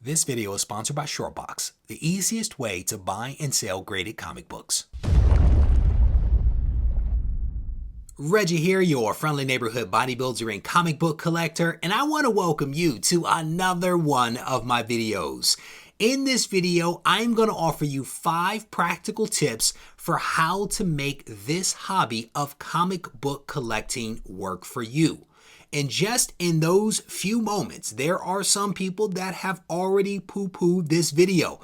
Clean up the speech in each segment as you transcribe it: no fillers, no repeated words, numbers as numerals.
This video is sponsored by Shortboxed, the easiest way to buy and sell graded comic books. Reggie here, your friendly neighborhood bodybuilder and comic book collector, and I want to welcome you to another one of my videos. In this video, I'm going to offer you 5 practical tips for how to make this hobby of comic book collecting work for you. And just in those few moments, there are some people that have already poo-pooed this video,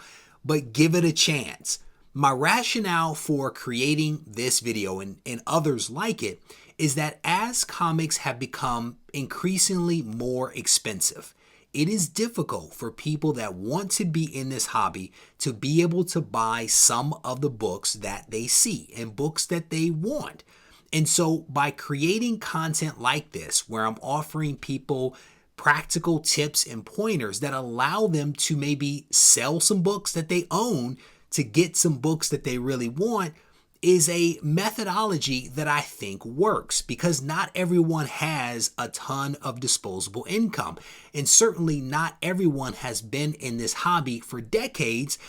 but give it a chance. My rationale for creating this video and others like it is that as comics have become increasingly more expensive, it is difficult for people that want to be in this hobby to be able to buy some of the books that they see and books that they want. And so by creating content like this, where I'm offering people practical tips and pointers that allow them to maybe sell some books that they own to get some books that they really want, is a methodology that I think works, because not everyone has a ton of disposable income. And certainly not everyone has been in this hobby for decades,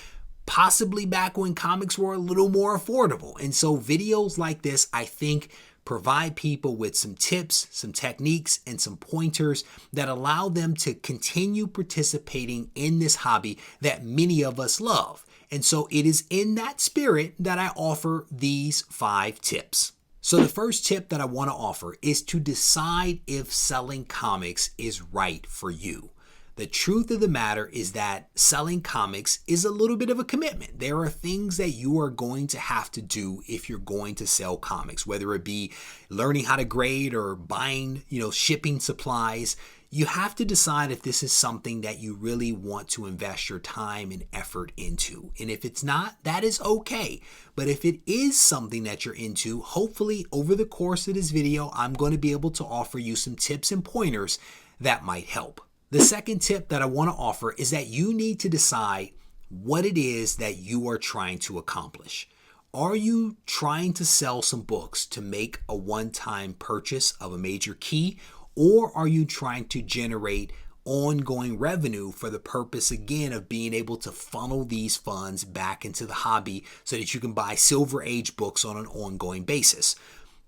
possibly back when comics were a little more affordable. And so videos like this, I think, provide people with some tips, some techniques, and some pointers that allow them to continue participating in this hobby that many of us love. And so it is in that spirit that I offer these 5 tips. So the first tip that I want to offer is to decide if selling comics is right for you. The truth of the matter is that selling comics is a little bit of a commitment. There are things that you are going to have to do if you're going to sell comics, whether it be learning how to grade or buying, shipping supplies. You have to decide if this is something that you really want to invest your time and effort into. And if it's not, that is okay. But if it is something that you're into, hopefully over the course of this video, I'm going to be able to offer you some tips and pointers that might help. The second tip that I want to offer is that you need to decide what it is that you are trying to accomplish. Are you trying to sell some books to make a one-time purchase of a major key? Or are you trying to generate ongoing revenue for the purpose, again, of being able to funnel these funds back into the hobby so that you can buy Silver Age books on an ongoing basis?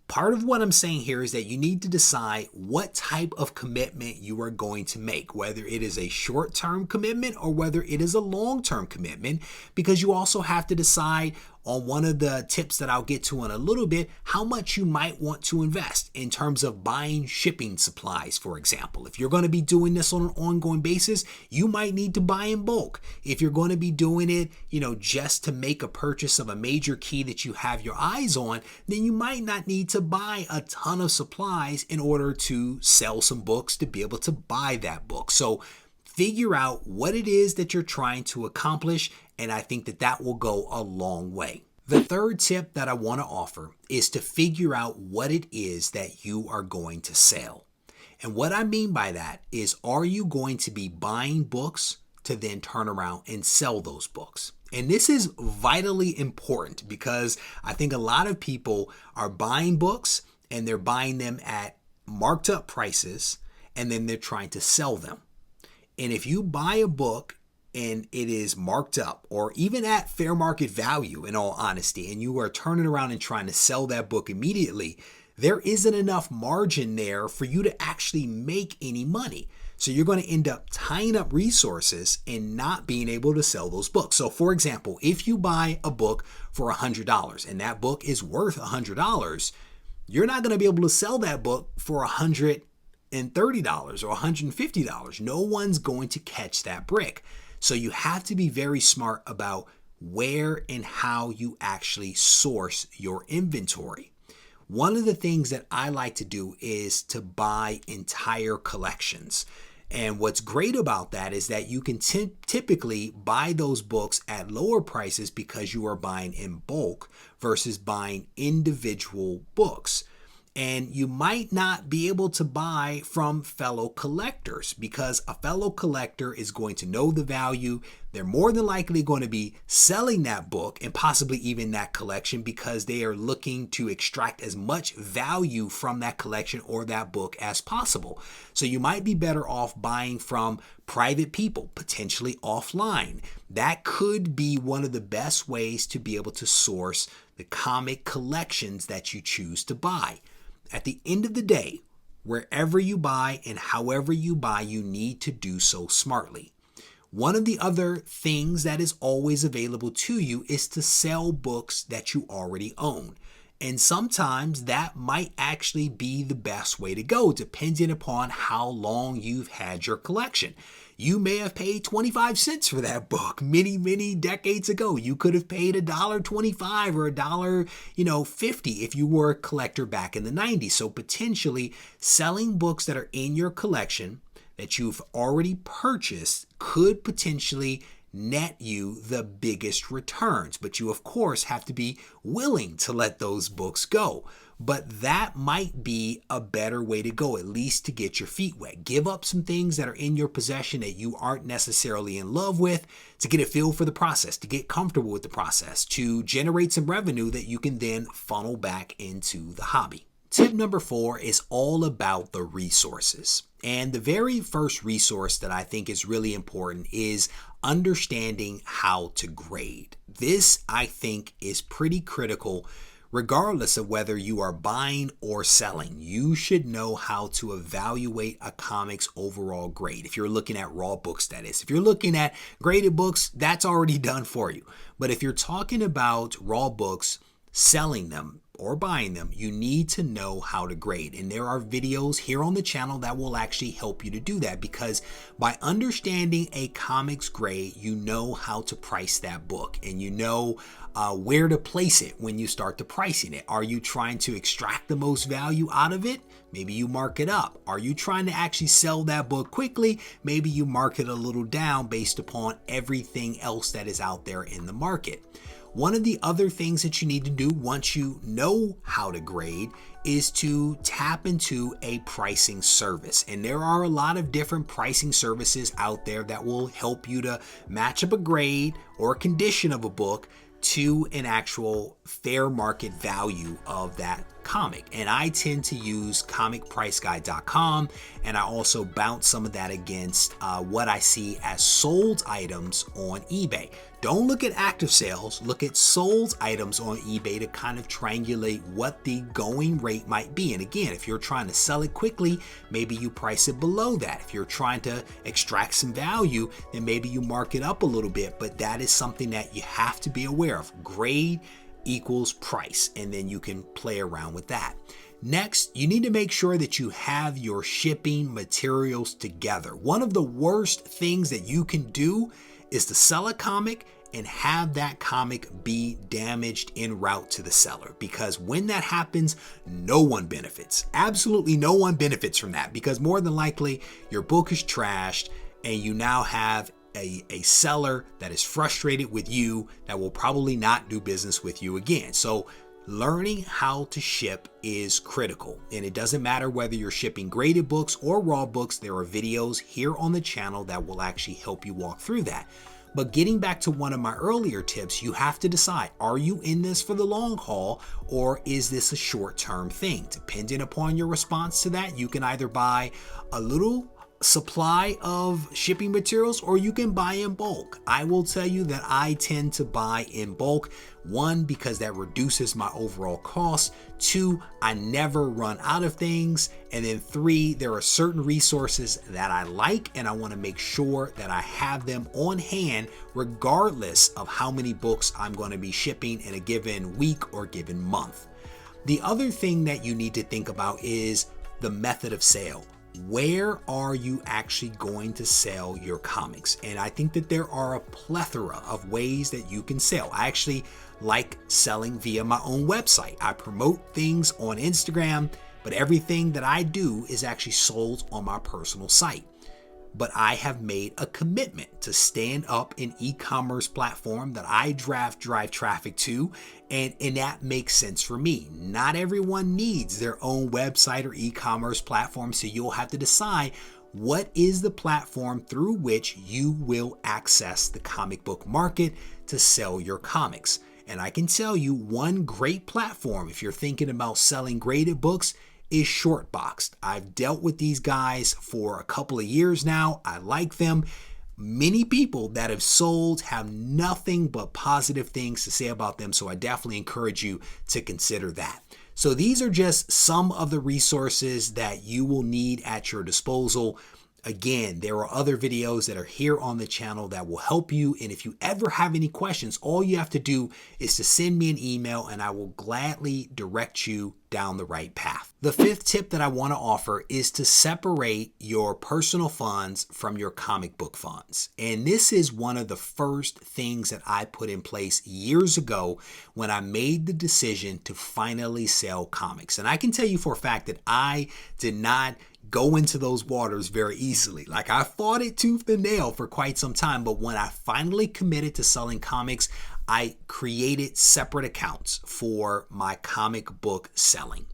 Part of what I'm saying here is that you need to decide what type of commitment you are going to make, whether it is a short-term commitment or whether it is a long-term commitment, because you also have to decide on one of the tips that I'll get to in a little bit, how much you might want to invest in terms of buying shipping supplies, for example. If you're going to be doing this on an ongoing basis, you might need to buy in bulk. If you're going to be doing it, just to make a purchase of a major key that you have your eyes on, then you might not need to buy a ton of supplies in order to sell some books to be able to buy that book. So figure out what it is that you're trying to accomplish, and I think that that will go a long way. The third tip that I want to offer is to figure out what it is that you are going to sell. And what I mean by that is, are you going to be buying books to then turn around and sell those books? And this is vitally important, because I think a lot of people are buying books and they're buying them at marked up prices, and then they're trying to sell them. And if you buy a book and it is marked up, or even at fair market value, in all honesty, and you are turning around and trying to sell that book immediately, there isn't enough margin there for you to actually make any money. So you're going to end up tying up resources and not being able to sell those books. So for example, if you buy a book for $100 and that book is worth $100, you're not going to be able to sell that book for $130 or $150. No one's going to catch that brick. So you have to be very smart about where and how you actually source your inventory. One of the things that I like to do is to buy entire collections. And what's great about that is that you can typically buy those books at lower prices because you are buying in bulk versus buying individual books. And you might not be able to buy from fellow collectors, because a fellow collector is going to know the value. They're more than likely going to be selling that book and possibly even that collection, because they are looking to extract as much value from that collection or that book as possible. So you might be better off buying from private people, potentially offline. That could be one of the best ways to be able to source the comic collections that you choose to buy. At the end of the day, wherever you buy and however you buy, you need to do so smartly. One of the other things that is always available to you is to sell books that you already own. And sometimes that might actually be the best way to go, depending upon how long you've had your collection. You may have paid 25 cents for that book many decades ago. You could have paid $1.25 or $1.50 if you were a collector back in the 90s. So potentially selling books that are in your collection that you've already purchased could potentially net you the biggest returns. But you, of course, have to be willing to let those books go. But that might be a better way to go, at least to get your feet wet. Give up some things that are in your possession that you aren't necessarily in love with to get a feel for the process, to get comfortable with the process, to generate some revenue that you can then funnel back into the hobby. Tip number 4 is all about the resources. And the very first resource that I think is really important is understanding how to grade. This, I think, is pretty critical. Regardless of whether you are buying or selling, you should know how to evaluate a comic's overall grade. If you're looking at raw books, that is. If you're looking at graded books, that's already done for you. But if you're talking about raw books, selling them or buying them, you need to know how to grade. And there are videos here on the channel that will actually help you to do that, because by understanding a comic's grade, you know how to price that book, and you know where to place it when you start to pricing it. Are you trying to extract the most value out of it? Maybe you mark it up. Are you trying to actually sell that book quickly? Maybe you mark it a little down based upon everything else that is out there in the market. One of the other things that you need to do once you know how to grade is to tap into a pricing service. And there are a lot of different pricing services out there that will help you to match up a grade or a condition of a book to an actual fair market value of that comic. And I tend to use comicpriceguide.com, and I also bounce some of that against what I see as sold items on eBay. Don't look at active sales, look at sold items on eBay to kind of triangulate what the going rate might be. And again, if you're trying to sell it quickly, maybe you price it below that. If you're trying to extract some value, then maybe you mark it up a little bit. But that is something that you have to be aware of. Grade equals price, and then you can play around with that. Next, you need to make sure that you have your shipping materials together. One of the worst things that you can do is to sell a comic and have that comic be damaged en route to the seller, because when that happens, no one benefits. Absolutely no one benefits from that, because more than likely your book is trashed and you now have a seller that is frustrated with you that will probably not do business with you again. So learning how to ship is critical, and it doesn't matter whether you're shipping graded books or raw books. There are videos here on the channel that will actually help you walk through that. But getting back to one of my earlier tips, you have to decide, are you in this for the long haul, or is this a short-term thing? Depending upon your response to that, you can either buy a little supply of shipping materials or you can buy in bulk. I will tell you that I tend to buy in bulk. 1, because that reduces my overall cost. 2, I never run out of things. And then 3, there are certain resources that I like and I want to make sure that I have them on hand regardless of how many books I'm going to be shipping in a given week or given month. The other thing that you need to think about is the method of sale. Where are you actually going to sell your comics? And I think that there are a plethora of ways that you can sell. I actually like selling via my own website. I promote things on Instagram, but everything that I do is actually sold on my personal site. But I have made a commitment to stand up an e-commerce platform that I drive traffic to, and that makes sense for me. Not everyone needs their own website or e-commerce platform, so you'll have to decide what is the platform through which you will access the comic book market to sell your comics. And I can tell you one great platform if you're thinking about selling graded books is Shortboxed. I've dealt with these guys for a couple of years now. I like them. Many people that have sold have nothing but positive things to say about them, so I definitely encourage you to consider that. So these are just some of the resources that you will need at your disposal. Again, there are other videos that are here on the channel that will help you. And if you ever have any questions, all you have to do is to send me an email and I will gladly direct you down the right path. The fifth tip that I want to offer is to separate your personal funds from your comic book funds. And this is one of the first things that I put in place years ago when I made the decision to finally sell comics. And I can tell you for a fact that I did not go into those waters very easily. Like, I fought it tooth and nail for quite some time, but when I finally committed to selling comics, I created separate accounts for my comic book selling.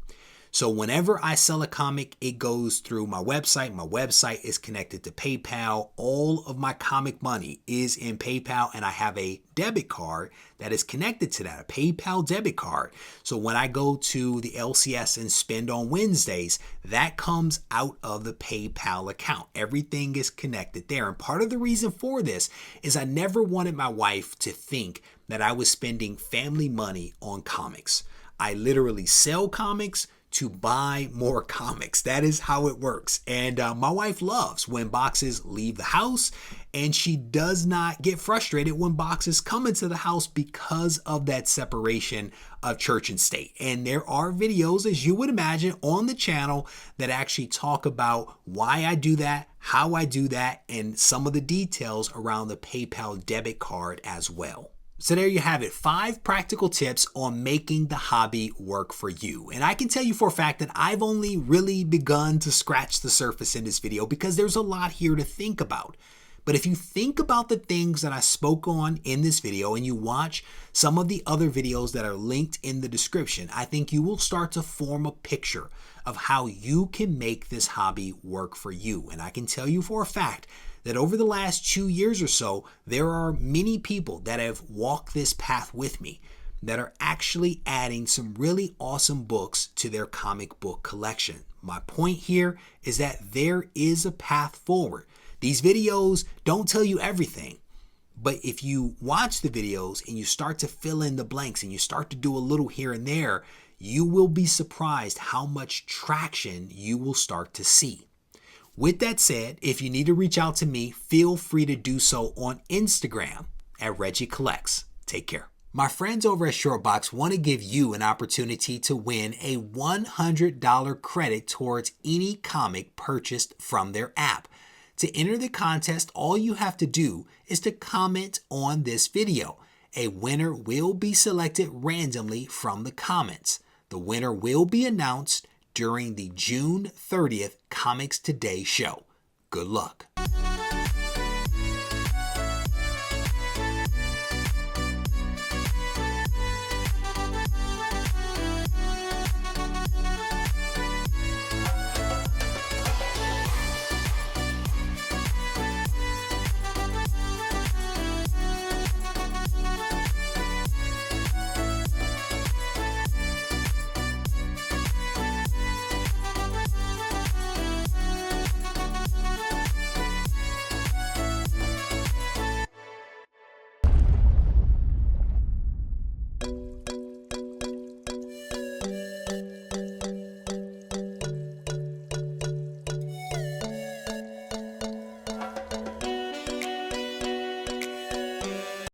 So whenever I sell a comic, it goes through my website. My website is connected to PayPal. All of my comic money is in PayPal, and I have a debit card that is connected to that, a PayPal debit card. So when I go to the LCS and spend on Wednesdays, that comes out of the PayPal account. Everything is connected there. And part of the reason for this is I never wanted my wife to think that I was spending family money on comics. I literally sell comics to buy more comics. That is how it works. And my wife loves when boxes leave the house, and she does not get frustrated when boxes come into the house because of that separation of church and state. And there are videos, as you would imagine, on the channel that actually talk about why I do that, how I do that, and some of the details around the PayPal debit card as well. So there you have it, 5 practical tips on making the hobby work for you. And I can tell you for a fact that I've only really begun to scratch the surface in this video because there's a lot here to think about. But if you think about the things that I spoke on in this video and you watch some of the other videos that are linked in the description, I think you will start to form a picture of how you can make this hobby work for you. And I can tell you for a fact that over the last 2 years or so, there are many people that have walked this path with me that are actually adding some really awesome books to their comic book collection. My point here is that there is a path forward. These videos don't tell you everything, but if you watch the videos and you start to fill in the blanks and you start to do a little here and there, you will be surprised how much traction you will start to see. With that said, if you need to reach out to me, feel free to do so on Instagram at Regie Collects. Take care. My friends over at Shortboxed want to give you an opportunity to win a $100 credit towards any comic purchased from their app. To enter the contest, all you have to do is to comment on this video. A winner will be selected randomly from the comments. The winner will be announced during the June 30th Comics Today show. Good luck.